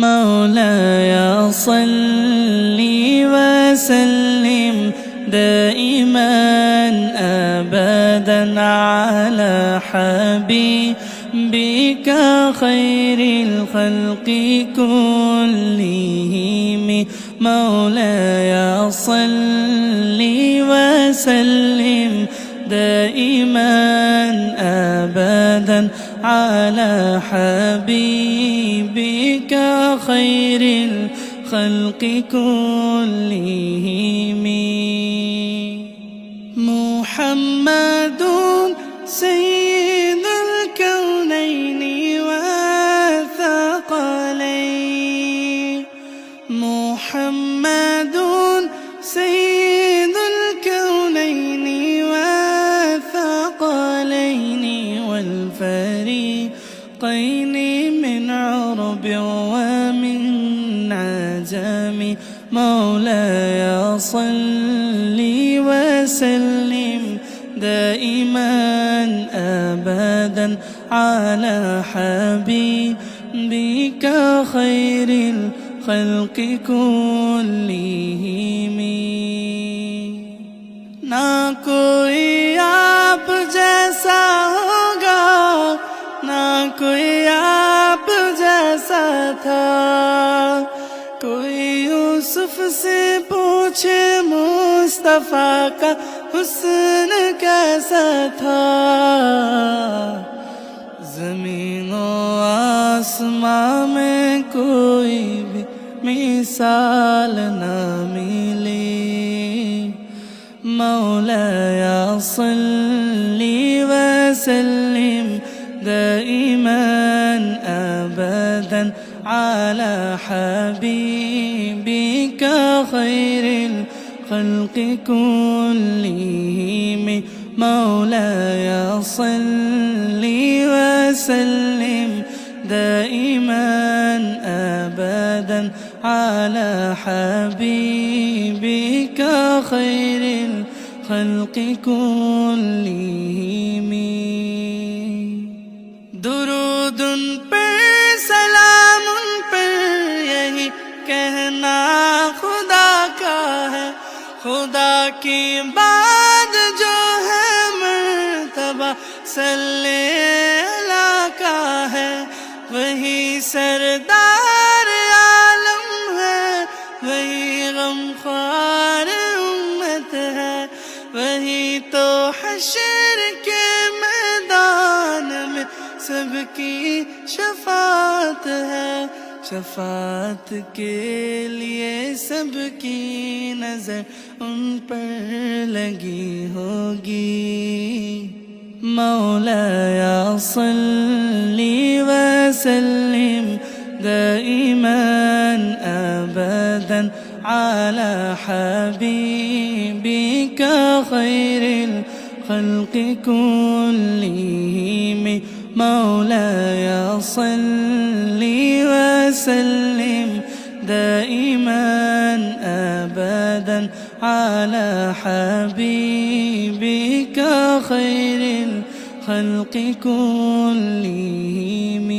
مولاي صل وسلم دائما أبدا على حبيبك خير الخلق كلهم مولاي صل وسلم دائما أبدا على حبيبك خير الخلق كلهم محمد سيد الكونين والثقلين محمد سيد الكونين والثقلين والفريقين من عرب ومن عجم مولاي صل وسلم دائما أبدا على حبيبك خير الخلق كلهم ना कोई आप जैसा होगा ना कोई आप जैसा था कोई यूसुफ से पूछे मुस्तफा का हुस्न कैसा था ज़मीन व आसमां में कोई भी मिसाल ना मिले مولاي صل وسلم دائما أبدا على حبيبك خير الخلق كلهم مولاي صل وسلم دائما أبدا على حبيبك خير الخلق كلهم दुरूद उन पर सलाम उन पर यही कहना खुदा का है खुदा की बात जो है मर्तबा सल्ले अला का है वही सरदार आलम है वही गमख्वार उम्मत है वही तो हश्र के मैदान में सबकी शफात है शफात के लिए सबकी नजर उन पर लगी होगी مولاي صل وسلم دائما أبدا على حبيبك خير الخلق كلهم مولاي صل وسلم دائما أبدا على حبيبك خير الخلق كلهم